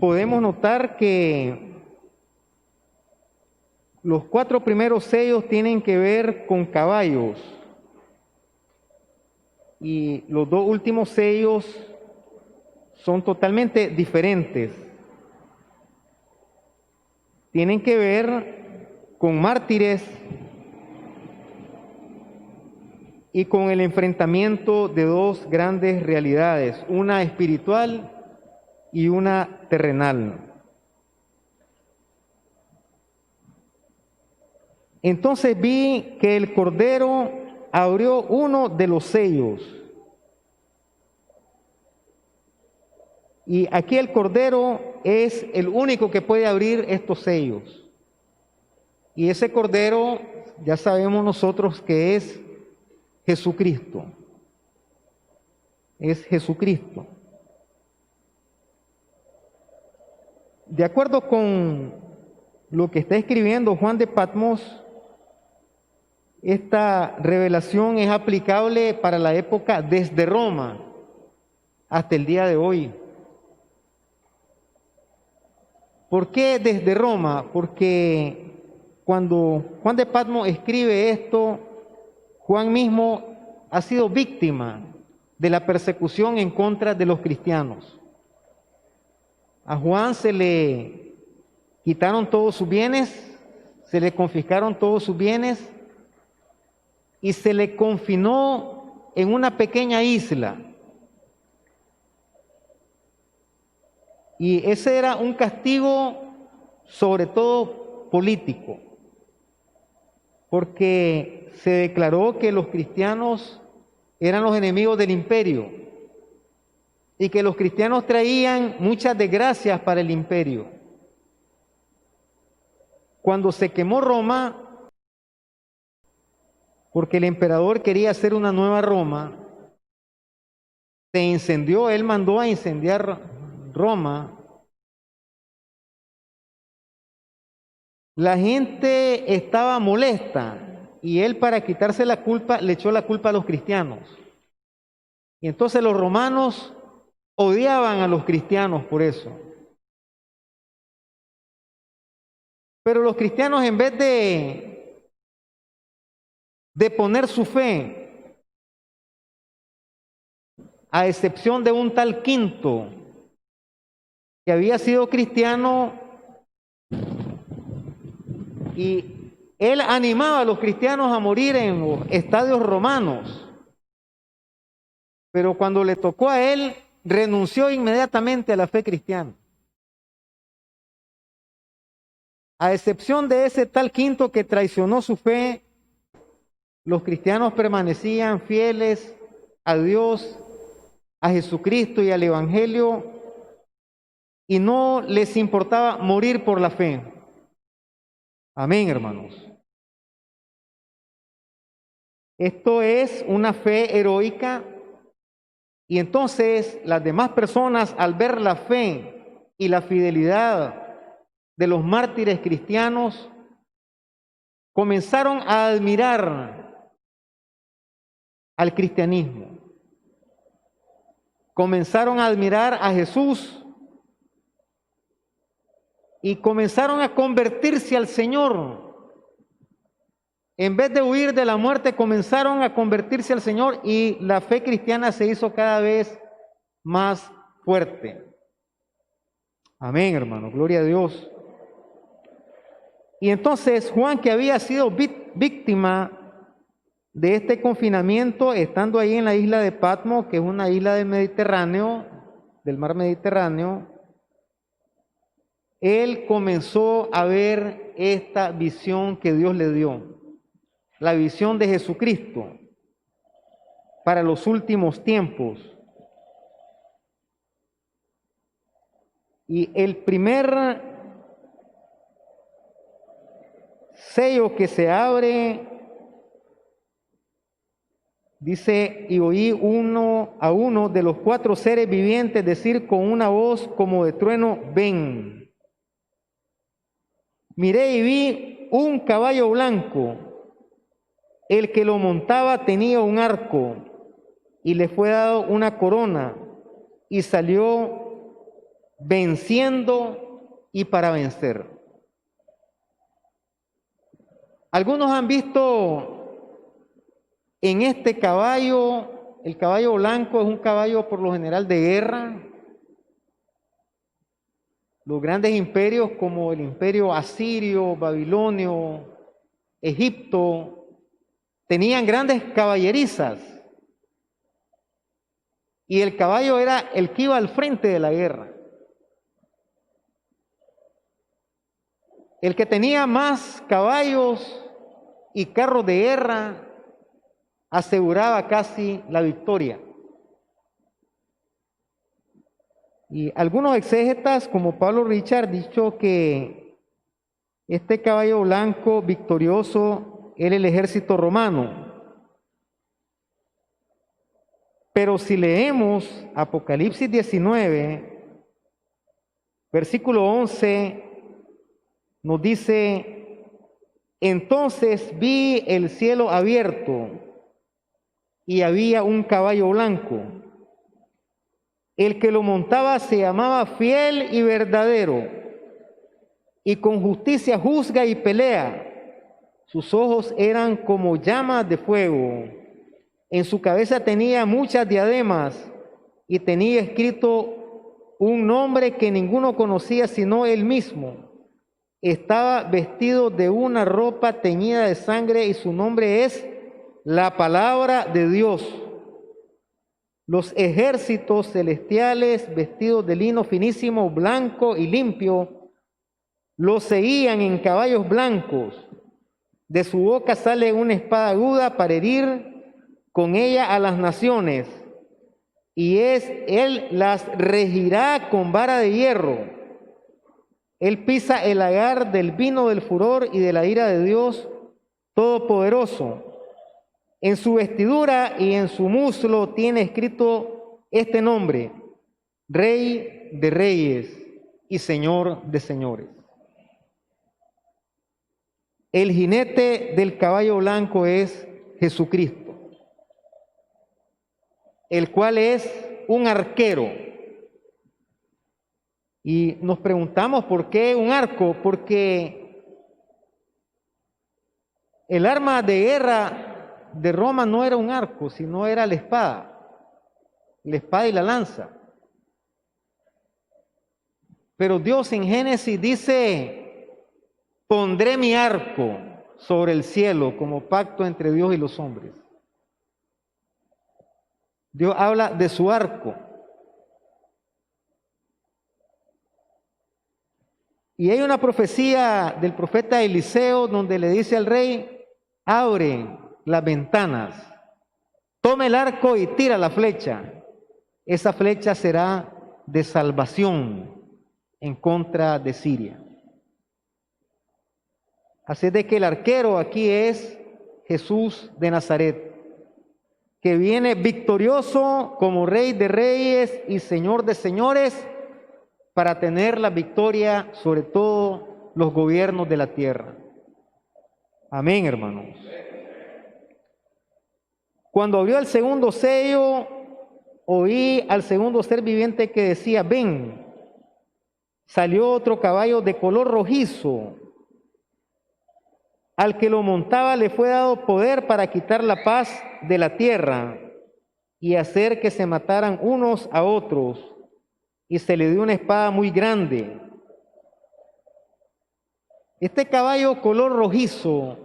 podemos notar que los 4 primeros sellos tienen que ver con caballos y los 2 últimos sellos son totalmente diferentes. Tienen que ver con mártires y con el enfrentamiento de 2 grandes realidades, una espiritual y una terrenal. Entonces vi que el Cordero abrió uno de los sellos. Y aquí el Cordero es el único que puede abrir estos sellos. Y ese Cordero, ya sabemos nosotros que es Jesucristo. Es Jesucristo. De acuerdo con lo que está escribiendo Juan de Patmos, esta revelación es aplicable para la época desde Roma hasta el día de hoy. ¿Por qué desde Roma? Porque cuando Juan de Patmos escribe esto, Juan mismo ha sido víctima de la persecución en contra de los cristianos. A Juan se le quitaron todos sus bienes, se le confiscaron todos sus bienes y se le confinó en una pequeña isla. Y ese era un castigo sobre todo político, porque se declaró que los cristianos eran los enemigos del imperio y que los cristianos traían muchas desgracias para el imperio. Cuando se quemó Roma, porque el emperador quería hacer una nueva Roma, se incendió, él mandó a incendiar Roma. La gente estaba molesta y él, para quitarse la culpa, le echó la culpa a los cristianos. Y entonces los romanos odiaban a los cristianos por eso. Pero los cristianos, en vez de poner su fe, a excepción de un tal Quinto, que había sido cristiano, y él animaba a los cristianos a morir en los estadios romanos, pero cuando le tocó a él, renunció inmediatamente a la fe cristiana. A excepción de ese tal Quinto que traicionó su fe, los cristianos permanecían fieles a Dios, a Jesucristo y al Evangelio, y no les importaba morir por la fe. Amén, hermanos. Esto es una fe heroica, y entonces las demás personas, al ver la fe y la fidelidad de los mártires cristianos, comenzaron a admirar al cristianismo. Comenzaron a admirar a Jesús y comenzaron a convertirse al Señor. En vez de huir de la muerte, comenzaron a convertirse al Señor y la fe cristiana se hizo cada vez más fuerte. Amén, hermano, gloria a Dios. Y entonces Juan, que había sido víctima de este confinamiento, estando ahí en la isla de Patmos, que es una isla del Mediterráneo, del mar Mediterráneo, él comenzó a ver esta visión que Dios le dio, la visión de Jesucristo para los últimos tiempos. Y el primer sello que se abre, dice: y oí a uno de los 4 seres vivientes decir con una voz como de trueno: ven. Miré y vi un caballo blanco. El que lo montaba tenía un arco y le fue dado una corona y salió venciendo y para vencer. Algunos han visto en este caballo, el caballo blanco es un caballo por lo general de guerra. Los grandes imperios como el imperio asirio, babilonio, Egipto, tenían grandes caballerizas. Y el caballo era el que iba al frente de la guerra. El que tenía más caballos y carros de guerra aseguraba casi la victoria. Y algunos exégetas, como Pablo Richard, han dicho que este caballo blanco victorioso era el ejército romano. Pero si leemos Apocalipsis 19, versículo 11, nos dice: entonces vi el cielo abierto y había un caballo blanco. El que lo montaba se llamaba Fiel y Verdadero, y con justicia juzga y pelea. Sus ojos eran como llamas de fuego. En su cabeza tenía muchas diademas y tenía escrito un nombre que ninguno conocía sino él mismo. Estaba vestido de una ropa teñida de sangre y su nombre es la Palabra de Dios. Los ejércitos celestiales, vestidos de lino finísimo, blanco y limpio, los seguían en caballos blancos. De su boca sale una espada aguda para herir con ella a las naciones, y él las regirá con vara de hierro. Él pisa el lagar del vino del furor y de la ira de Dios Todopoderoso. En su vestidura y en su muslo tiene escrito este nombre: Rey de Reyes y Señor de Señores. El jinete del caballo blanco es Jesucristo, el cual es un arquero. Y nos preguntamos por qué un arco, porque el arma de guerra de Roma no era un arco, sino era la espada y la lanza. Pero Dios en Génesis dice: pondré mi arco sobre el cielo como pacto entre Dios y los hombres. Dios habla de su arco. Y hay una profecía del profeta Eliseo donde le dice al rey: abre las ventanas, toma el arco y tira la flecha. Esa flecha será de salvación en contra de Siria. Así de que el arquero aquí es Jesús de Nazaret, que viene victorioso como Rey de Reyes y Señor de Señores para tener la victoria sobre todos los gobiernos de la tierra. Amén, hermanos. Cuando abrió el segundo sello, oí al segundo ser viviente que decía: ven. Salió otro caballo de color rojizo. Al que lo montaba le fue dado poder para quitar la paz de la tierra y hacer que se mataran unos a otros, y se le dio una espada muy grande. Este caballo color rojizo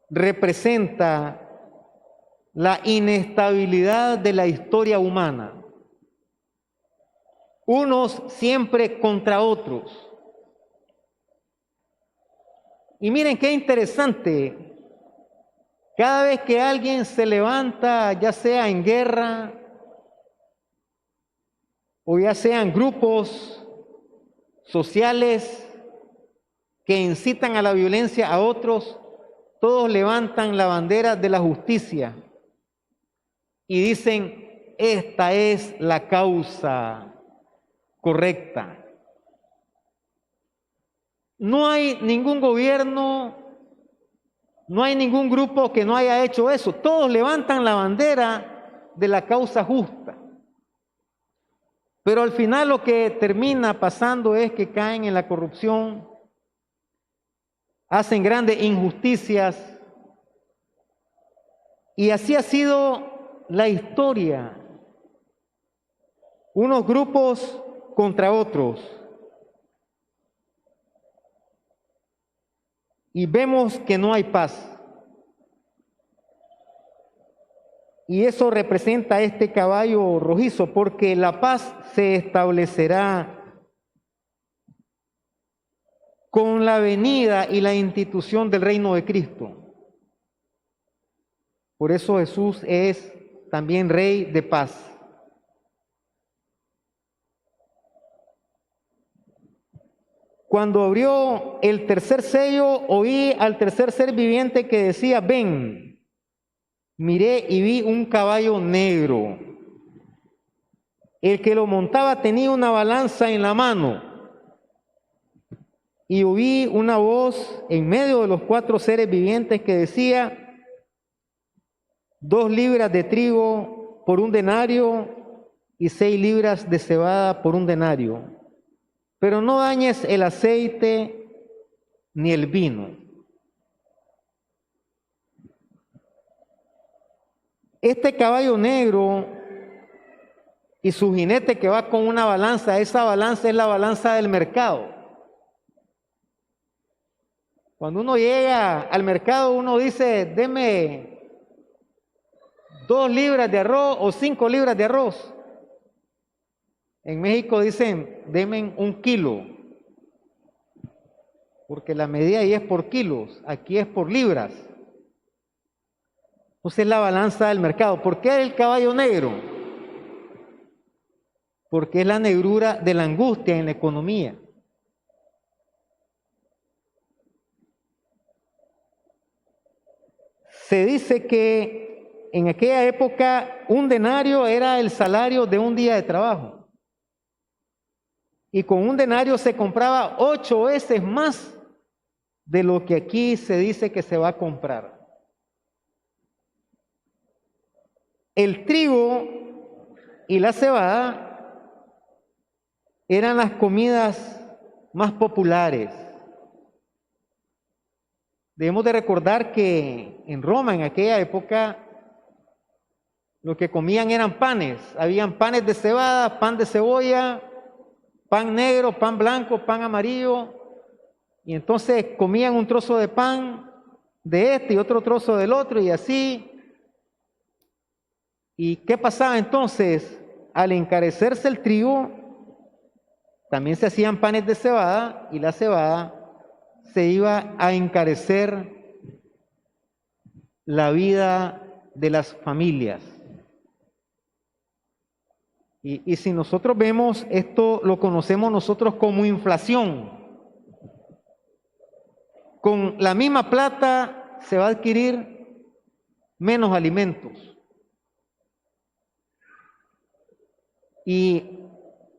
representa la inestabilidad de la historia humana. Unos siempre contra otros. Y miren qué interesante. Cada vez que alguien se levanta, ya sea en guerra o ya sean grupos sociales que incitan a la violencia a otros, todos levantan la bandera de la justicia y dicen: esta es la causa correcta. No hay ningún gobierno, no hay ningún grupo que no haya hecho eso. Todos levantan la bandera de la causa justa. Pero al final lo que termina pasando es que caen en la corrupción, hacen grandes injusticias, y así ha sido la historia. Unos grupos contra otros. Y vemos que no hay paz. Y eso representa este caballo rojizo, porque la paz se establecerá con la venida y la institución del reino de Cristo. Por eso Jesús es también Rey de paz. Cuando abrió el tercer sello, oí al tercer ser viviente que decía: ven. Miré y vi un caballo negro. El que lo montaba tenía una balanza en la mano. Y oí una voz en medio de los 4 seres vivientes que decía: 2 libras de trigo por 1 denario y 6 libras de cebada por 1 denario. Pero no dañes el aceite ni el vino. Este caballo negro y su jinete que va con una balanza, esa balanza es la balanza del mercado. Cuando uno llega al mercado, uno dice: deme 2 libras de arroz o 5 libras de arroz. En México dicen: deme 1 kilo, porque la medida ahí es por kilos, aquí es por libras. Entonces es la balanza del mercado. ¿Por qué el caballo negro? Porque es la negrura de la angustia en la economía. Se dice que en aquella época 1 denario era el salario de 1 día de trabajo. Y con 1 denario se compraba 8 veces más de lo que aquí se dice que se va a comprar. El trigo y la cebada eran las comidas más populares. Debemos de recordar que en Roma, en aquella época, lo que comían eran panes. Habían panes de cebada, pan de cebolla, pan negro, pan blanco, pan amarillo. Y entonces comían un trozo de pan de este y otro trozo del otro y así. ¿Y qué pasaba entonces? Al encarecerse el trigo, también se hacían panes de cebada y la cebada se iba a encarecer la vida de las familias. Y si nosotros vemos esto, lo conocemos nosotros como inflación. Con la misma plata se va a adquirir menos alimentos. Y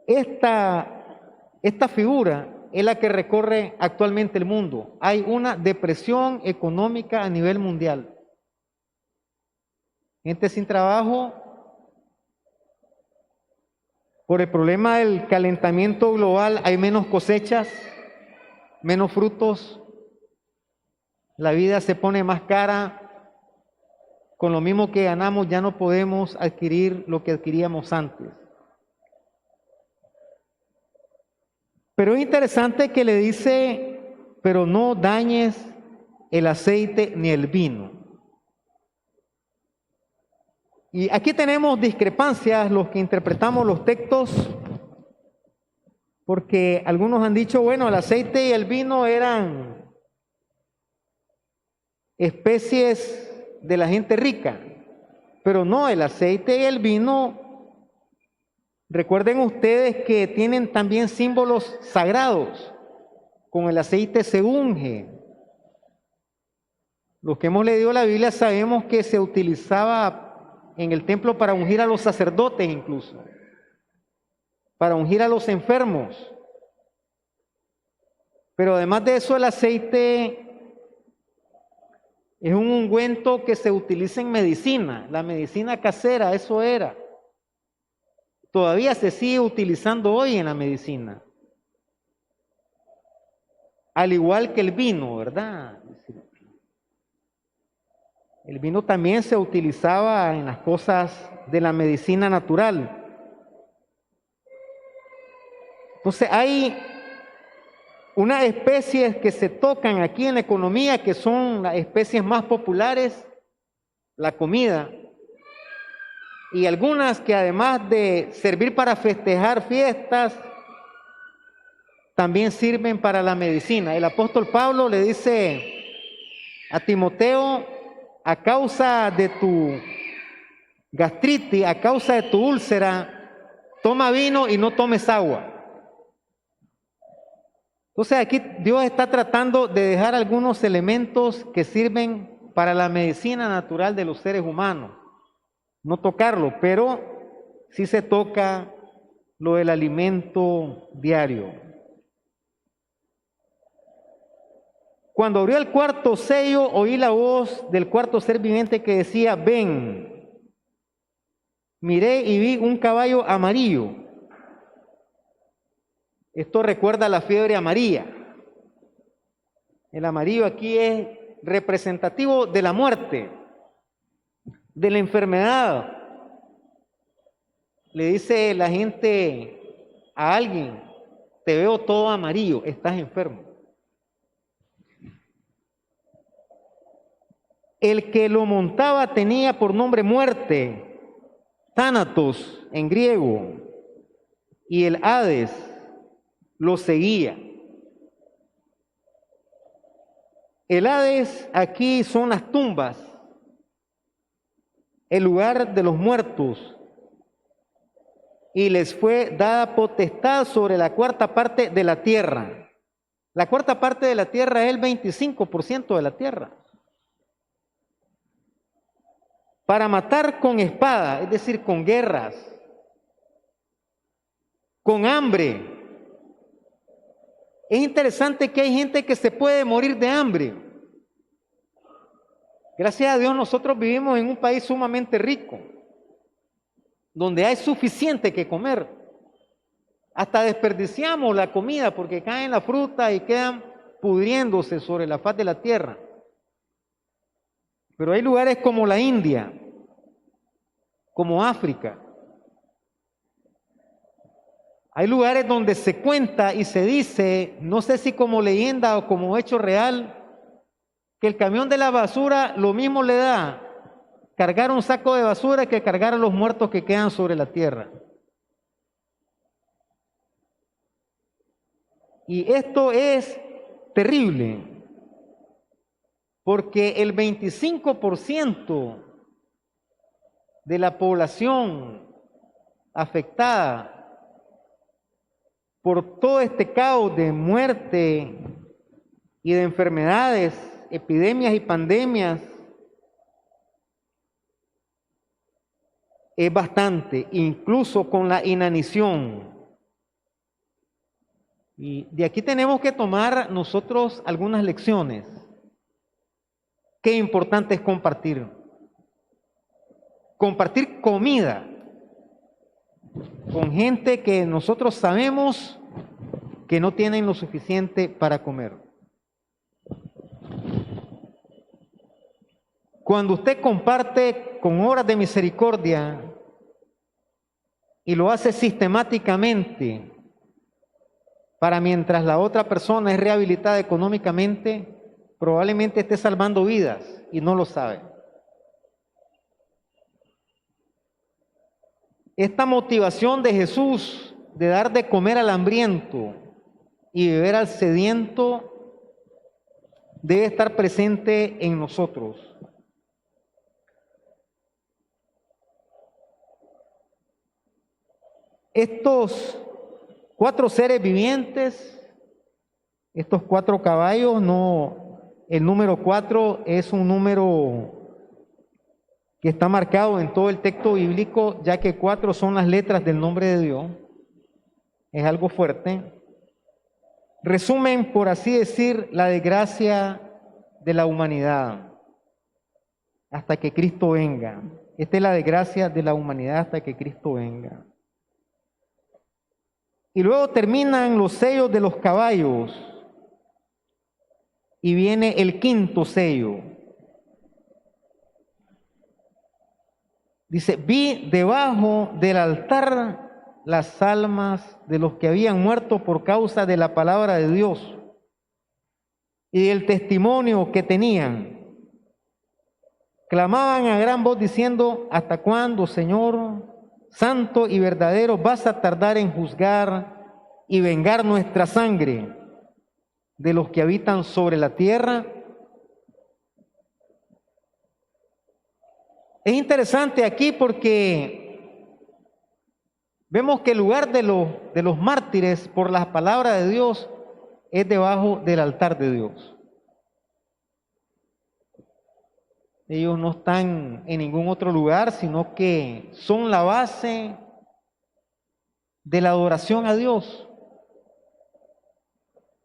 esta figura es la que recorre actualmente el mundo. Hay una depresión económica a nivel mundial. Gente sin trabajo por el problema del calentamiento global. Hay menos cosechas, menos frutos. La vida se pone más cara. Con lo mismo que ganamos ya no podemos adquirir lo que adquiríamos antes. Pero es interesante que le dice: pero no dañes el aceite ni el vino. Y aquí tenemos discrepancias los que interpretamos los textos, porque algunos han dicho: bueno, el aceite y el vino eran especies de la gente rica, pero no, el aceite y el vino, recuerden ustedes que tienen también símbolos sagrados. Con el aceite se unge. Los que hemos leído la Biblia sabemos que se utilizaba en el templo para ungir a los sacerdotes, incluso para ungir a los enfermos. Pero además de eso, el aceite es un ungüento que se utiliza en medicina, la medicina casera, eso era. todavía se sigue utilizando hoy en la medicina. Al igual que el vino, ¿verdad? El vino también se utilizaba en las cosas de la medicina natural. Entonces hay unas especies que se tocan aquí en la economía que son las especies más populares, la comida, y algunas que además de servir para festejar fiestas, también sirven para la medicina. El apóstol Pablo le dice a Timoteo: a causa de tu gastritis, a causa de tu úlcera, toma vino y no tomes agua. Entonces aquí Dios está tratando de dejar algunos elementos que sirven para la medicina natural de los seres humanos. No tocarlo, pero sí se toca lo del alimento diario. Cuando abrió el cuarto sello, oí la voz del cuarto ser viviente que decía: ven. Miré y vi un caballo amarillo. Esto recuerda la fiebre amarilla. El amarillo aquí es representativo de la muerte, de la enfermedad. Le dice la gente a alguien: te veo todo amarillo, estás enfermo. El que lo montaba tenía por nombre muerte, Thanatos en griego, y el Hades lo seguía. El Hades aquí son las tumbas, el lugar de los muertos, y les fue dada potestad sobre la cuarta parte de la tierra. La cuarta parte de la tierra es el 25% de la tierra. Para matar con espada, es decir, con guerras, con hambre. Es interesante que hay gente que se puede morir de hambre. Gracias a Dios nosotros vivimos en un país sumamente rico, donde hay suficiente que comer. Hasta desperdiciamos la comida porque caen la fruta y quedan pudriéndose sobre la faz de la tierra. Pero hay lugares como la India, como África. Hay lugares donde se cuenta y se dice, no sé si como leyenda o como hecho real, que el camión de la basura lo mismo le da cargar un saco de basura que cargar a los muertos que quedan sobre la tierra. Y esto es terrible, porque el 25% de la población afectada por todo este caos de muerte y de enfermedades, epidemias y pandemias, es bastante, incluso con la inanición. Y de aquí tenemos que tomar nosotros algunas lecciones. Qué importante es compartir. Compartir comida con gente que nosotros sabemos que no tienen lo suficiente para comer. Cuando usted comparte con obras de misericordia y lo hace sistemáticamente para mientras la otra persona es rehabilitada económicamente, probablemente esté salvando vidas y no lo sabe. Esta motivación de Jesús de dar de comer al hambriento y beber al sediento debe estar presente en nosotros. Estos 4 seres vivientes, estos 4 caballos, el número 4 es un número que está marcado en todo el texto bíblico, ya que 4 son las letras del nombre de Dios. Es algo fuerte. Resumen, por así decir, la desgracia de la humanidad hasta que Cristo venga. Esta es la desgracia de la humanidad hasta que Cristo venga. Y luego terminan los sellos de los caballos. Y viene el quinto sello. Dice, vi debajo del altar las almas de los que habían muerto por causa de la palabra de Dios y del testimonio que tenían. Clamaban a gran voz diciendo, ¿hasta cuándo, Señor, santo y verdadero, vas a tardar en juzgar y vengar nuestra sangre de los que habitan sobre la tierra? Es interesante aquí porque vemos que el lugar de los mártires por la palabra de Dios es debajo del altar de Dios. Ellos no están en ningún otro lugar, sino que son la base de la adoración a Dios.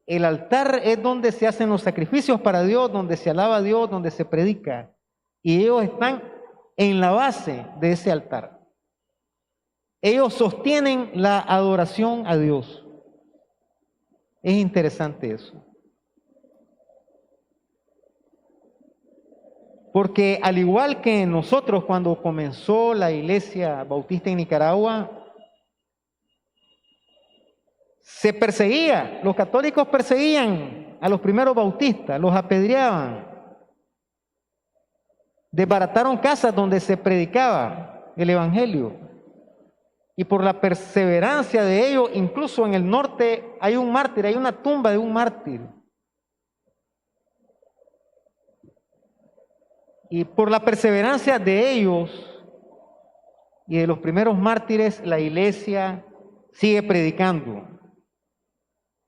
El altar es donde se hacen los sacrificios para Dios, donde se alaba a Dios, donde se predica. Y ellos están en la base de ese altar. Ellos sostienen la adoración a Dios. Es interesante eso. Porque al igual que nosotros cuando comenzó la Iglesia Bautista en Nicaragua, se perseguía, los católicos perseguían a los primeros bautistas, los apedreaban. Desbarataron casas donde se predicaba el Evangelio. Y por la perseverancia de ellos, incluso en el norte hay un mártir, hay una tumba de un mártir. Y por la perseverancia de ellos y de los primeros mártires, la iglesia sigue predicando,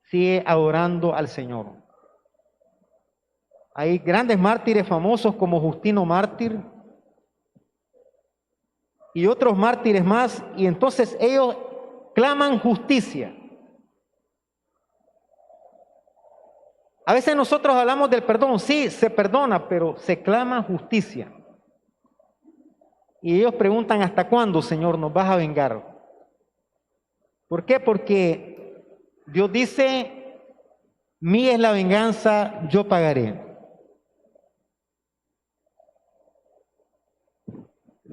sigue adorando al Señor. Hay grandes mártires famosos como Justino Mártir y otros mártires más, y entonces ellos claman justicia. A veces nosotros hablamos del perdón, sí, se perdona, pero se clama justicia. Y ellos preguntan, ¿hasta cuándo, Señor, nos vas a vengar? ¿Por qué? Porque Dios dice, mía es la venganza, yo pagaré.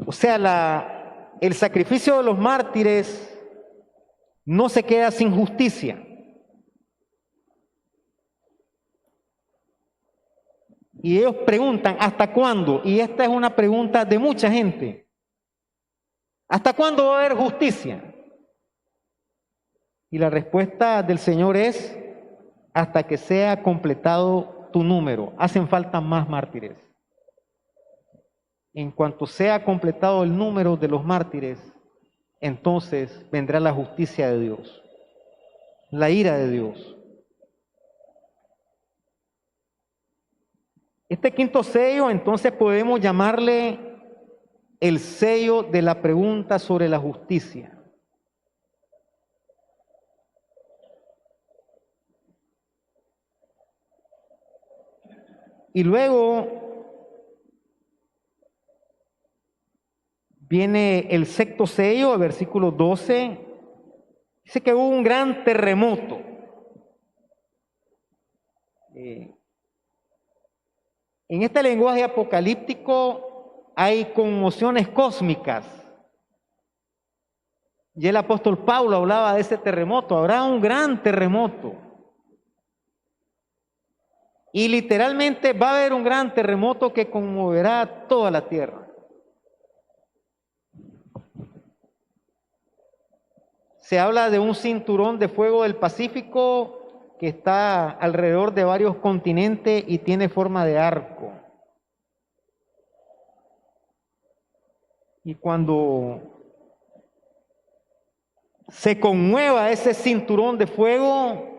O sea, el sacrificio de los mártires no se queda sin justicia. Y ellos preguntan, ¿hasta cuándo? Y esta es una pregunta de mucha gente. ¿Hasta cuándo va a haber justicia? Y la respuesta del Señor es, hasta que sea completado tu número. Hacen falta más mártires. En cuanto sea completado el número de los mártires, entonces vendrá la justicia de Dios, la ira de Dios. Este quinto sello, entonces podemos llamarle el sello de la pregunta sobre la justicia. Y luego viene el sexto sello, el versículo 12, dice que hubo un gran terremoto. En este lenguaje apocalíptico hay conmociones cósmicas. Y el apóstol Pablo hablaba de ese terremoto. Habrá un gran terremoto. Y literalmente va a haber un gran terremoto que conmoverá toda la tierra. Se habla de un cinturón de fuego del Pacífico que está alrededor de varios continentes y tiene forma de arco. Y cuando se conmueva ese cinturón de fuego,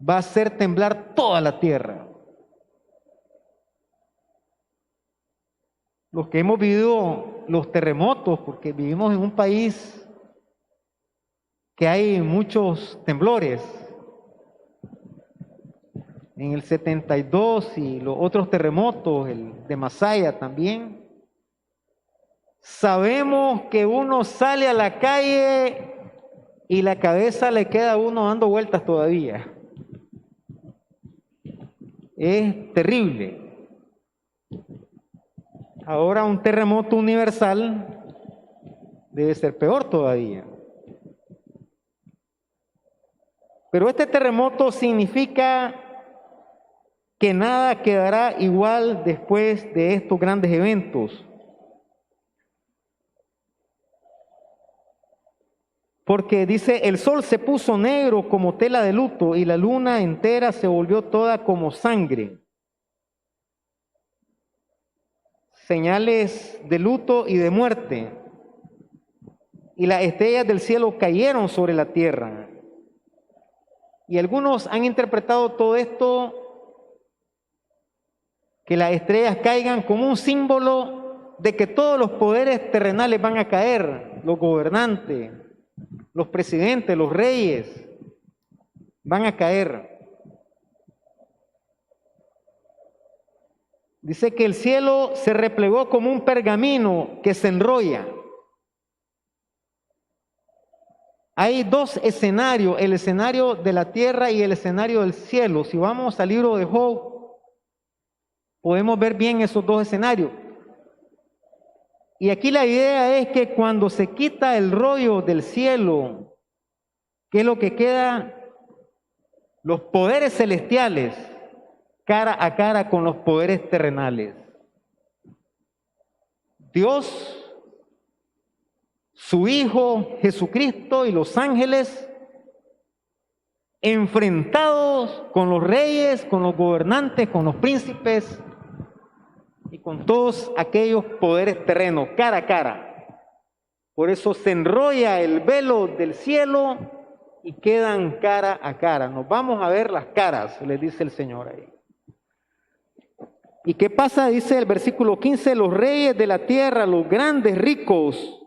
va a hacer temblar toda la tierra. Los que hemos vivido los terremotos, porque vivimos en un país que hay muchos temblores, en el 72 y los otros terremotos, el de Masaya también, sabemos que uno sale a la calle y la cabeza le queda a uno dando vueltas todavía. Es terrible. Ahora un terremoto universal debe ser peor todavía. Pero este terremoto significa que nada quedará igual después de estos grandes eventos. Porque dice, el sol se puso negro como tela de luto y la luna entera se volvió toda como sangre. Señales de luto y de muerte. Y las estrellas del cielo cayeron sobre la tierra. Y algunos han interpretado todo esto, que las estrellas caigan como un símbolo de que todos los poderes terrenales van a caer, los gobernantes, los presidentes, los reyes, van a caer. Dice que el cielo se replegó como un pergamino que se enrolla. Hay dos escenarios, el escenario de la tierra y el escenario del cielo. Si vamos al libro de Job, podemos ver bien esos dos escenarios. Y aquí la idea es que cuando se quita el rollo del cielo, ¿qué es lo que queda? Los poderes celestiales cara a cara con los poderes terrenales. Dios, su Hijo Jesucristo y los ángeles enfrentados con los reyes, con los gobernantes, con los príncipes y con todos aquellos poderes terrenos, cara a cara. Por eso se enrolla el velo del cielo y quedan cara a cara. Nos vamos a ver las caras, les dice el Señor ahí. ¿Y qué pasa? Dice el versículo 15, los reyes de la tierra, los grandes ricos,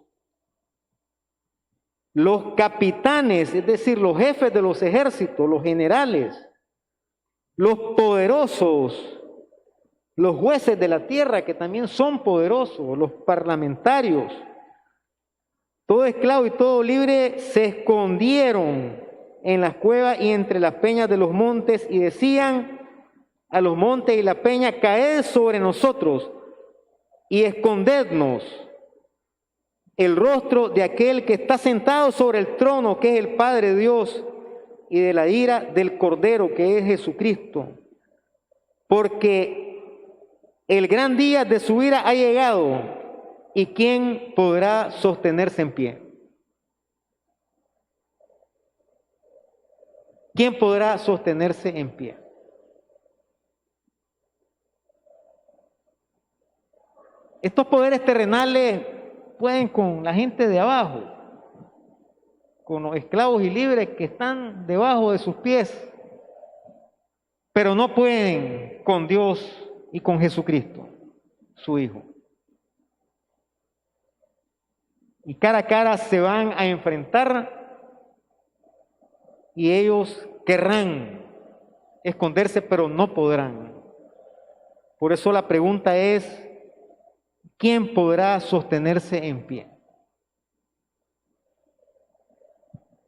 los capitanes, es decir, los jefes de los ejércitos, los generales, los poderosos, los jueces de la tierra que también son poderosos, los parlamentarios, todo esclavo y todo libre se escondieron en las cuevas y entre las peñas de los montes y decían a los montes y la peña, caed sobre nosotros y escondednos el rostro de aquel que está sentado sobre el trono, que es el Padre Dios, y de la ira del Cordero, que es Jesucristo. Porque el gran día de su ira ha llegado, ¿y quién podrá sostenerse en pie? ¿Quién podrá sostenerse en pie? Estos poderes terrenales pueden con la gente de abajo, con los esclavos y libres que están debajo de sus pies, pero no pueden con Dios y con Jesucristo, su Hijo. Y cara a cara se van a enfrentar y ellos querrán esconderse, pero no podrán. Por eso la pregunta es, ¿quién podrá sostenerse en pie?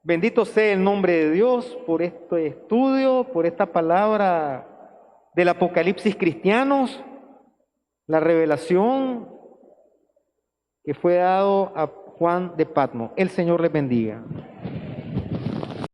Bendito sea el nombre de Dios por este estudio, por esta palabra del Apocalipsis cristianos, la revelación que fue dado a Juan de Patmos. El Señor les bendiga.